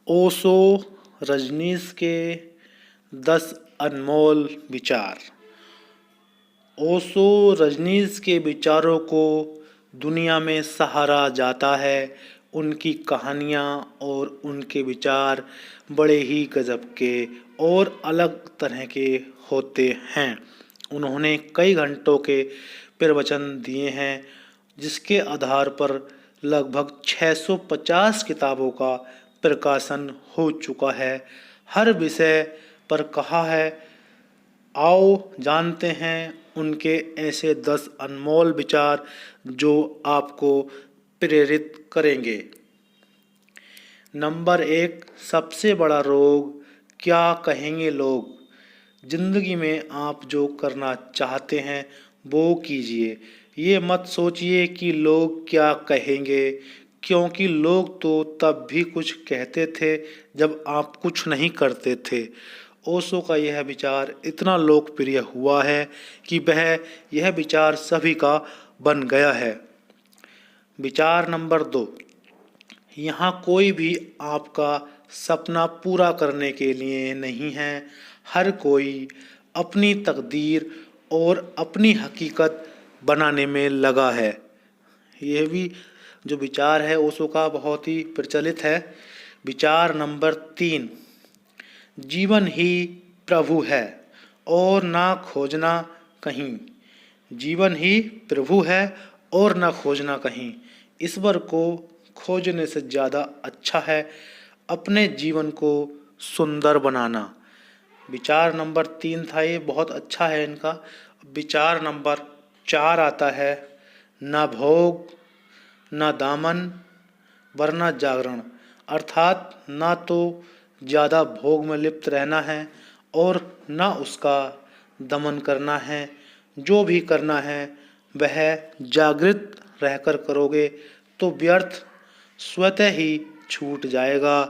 ओशो रजनीश के 10 अनमोल विचार। ओशो रजनीश के विचारों को दुनिया में सराहा जाता है। उनकी कहानियाँ और उनके विचार बड़े ही गजब के और अलग तरह के होते हैं। उन्होंने कई घंटों के प्रवचन दिए हैं, जिसके आधार पर लगभग 650 किताबों का प्रकाशन हो चुका है। हर विषय पर कहा है। आओ जानते हैं उनके ऐसे 10 अनमोल विचार जो आपको प्रेरित करेंगे। नंबर 1, सबसे बड़ा रोग, क्या कहेंगे लोग। जिंदगी में आप जो करना चाहते हैं वो कीजिए। ये मत सोचिए कि लोग क्या कहेंगे, क्योंकि लोग तो तब भी कुछ कहते थे जब आप कुछ नहीं करते थे। ओशो का यह विचार इतना लोकप्रिय हुआ है कि वह यह विचार सभी का बन गया है। विचार नंबर 2, यहाँ कोई भी आपका सपना पूरा करने के लिए नहीं है। हर कोई अपनी तकदीर और अपनी हकीकत बनाने में लगा है। यह भी जो विचार है ओशो का बहुत ही प्रचलित है। विचार नंबर 3, जीवन ही प्रभु है और ना खोजना कहीं। जीवन ही प्रभु है और ना खोजना कहीं। ईश्वर को खोजने से ज़्यादा अच्छा है अपने जीवन को सुंदर बनाना। विचार नंबर 3 था, ये बहुत अच्छा है इनका। विचार नंबर 4 आता है, ना भोग ना दामन वरना जागरण। अर्थात ना तो ज़्यादा भोग में लिप्त रहना है और ना उसका दमन करना है। जो भी करना है वह जागृत रहकर करोगे तो व्यर्थ स्वतः ही छूट जाएगा।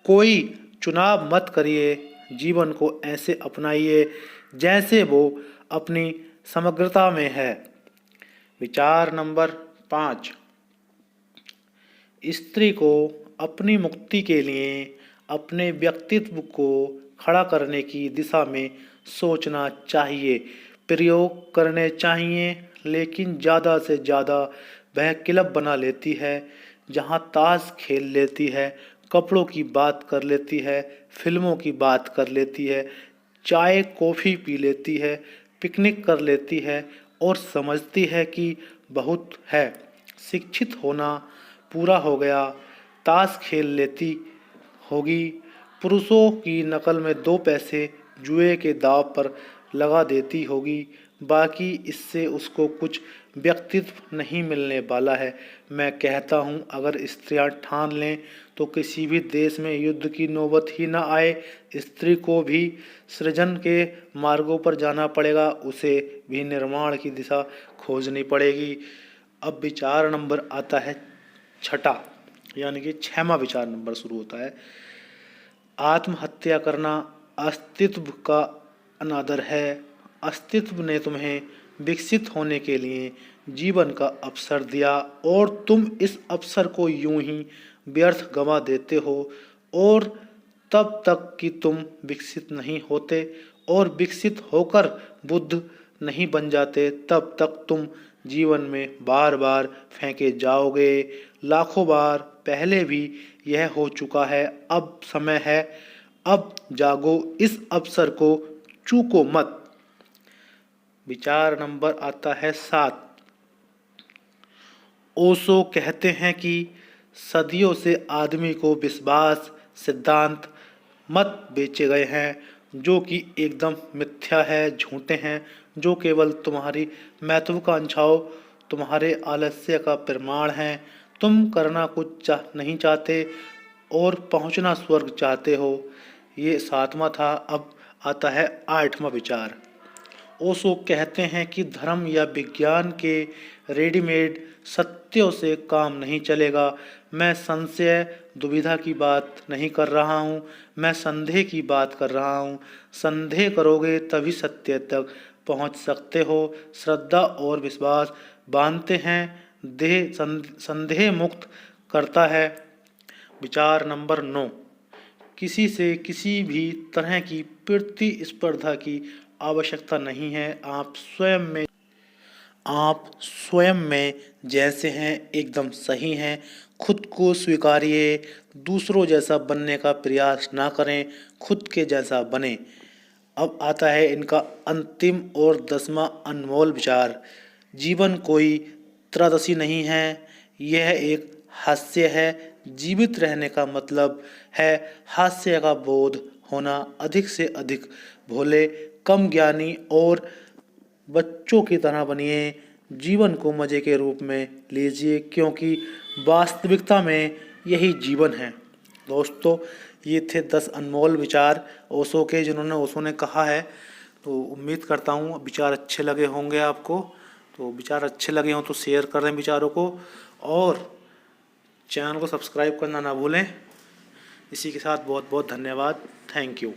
कोई चुनाव मत करिए, जीवन को ऐसे अपनाइए जैसे वो अपनी समग्रता में है। विचार नंबर 5, स्त्री को अपनी मुक्ति के लिए अपने व्यक्तित्व को खड़ा करने की दिशा में सोचना चाहिए, प्रयोग करने चाहिए, लेकिन ज़्यादा से ज़्यादा वह क्लब बना लेती है जहाँ ताश खेल लेती है, कपड़ों की बात कर लेती है, फिल्मों की बात कर लेती है, चाय कॉफ़ी पी लेती है, पिकनिक कर लेती है और समझती है कि बहुत है, शिक्षित होना पूरा हो गया, ताश खेल लेती होगी, पुरुषों की नकल में 2 पैसे जुए के दांव पर लगा देती होगी, बाकी इससे उसको कुछ व्यक्तित्व नहीं मिलने वाला है। मैं कहता हूँ अगर स्त्रियाँ ठान लें तो किसी भी देश में युद्ध की नौबत ही ना आए। स्त्री को भी सृजन के मार्गों पर जाना पड़ेगा, उसे भी निर्माण की दिशा खोजनी पड़ेगी। अब विचार नंबर आता है 6, यानी कि 6वां विचार नंबर शुरू होता है। आत्महत्या करना अस्तित्व का अनादर है। अस्तित्व ने तुम्हें विकसित होने के लिए जीवन का अवसर दिया और तुम इस अवसर को यूं ही व्यर्थ गंवा देते हो। और तब तक कि तुम विकसित नहीं होते और विकसित होकर बुद्ध नहीं बन जाते, तब तक तुम जीवन में बार बार फेंके जाओगे। लाखों बार पहले भी यह हो चुका है। अब समय है, अब जागो, इस अवसर को चूको मत। विचार नंबर आता है 7। ओशो कहते हैं कि सदियों से आदमी को विश्वास सिद्धांत मत बेचे गए हैं जो कि एकदम मिथ्या है, झूठे हैं, जो केवल तुम्हारी महत्वाकांक्षाओं, तुम्हारे आलस्य का प्रमाण है। तुम करना कुछ नहीं चाहते और पहुंचना स्वर्ग चाहते हो। ये 7वां था। अब आता है 8वां विचार। ओशो कहते हैं कि धर्म या विज्ञान के रेडीमेड सत्यों से काम नहीं चलेगा। मैं संशय दुविधा की बात नहीं कर रहा हूँ, मैं संदेह की बात कर रहा हूँ। संदेह करोगे तभी सत्य तक पहुँच सकते हो। श्रद्धा और विश्वास बांधते हैं, देह संदेह मुक्त करता है। विचार नंबर 9, किसी से किसी भी तरह की प्रतिस्पर्धा की आवश्यकता नहीं है। आप स्वयं में जैसे हैं एकदम सही हैं। खुद को स्वीकारिए। दूसरों जैसा बनने का प्रयास ना करें, खुद के जैसा बने। अब आता है इनका अंतिम और 10वां अनमोल विचार। जीवन कोई त्रयोदशी नहीं है, यह एक हास्य है। जीवित रहने का मतलब है हास्य का बोध होना। अधिक से अधिक भोले, कम ज्ञानी और बच्चों की तरह बनिए। जीवन को मज़े के रूप में लीजिए, क्योंकि वास्तविकता में यही जीवन है। दोस्तों, ये थे 10 अनमोल विचार ओशो के, जिन्होंने ओशो ने कहा है। तो उम्मीद करता हूँ विचार अच्छे लगे होंगे आपको। तो विचार अच्छे लगे हों तो शेयर कर दें विचारों को, और चैनल को सब्सक्राइब करना ना भूलें। इसी के साथ बहुत बहुत धन्यवाद। Thank you.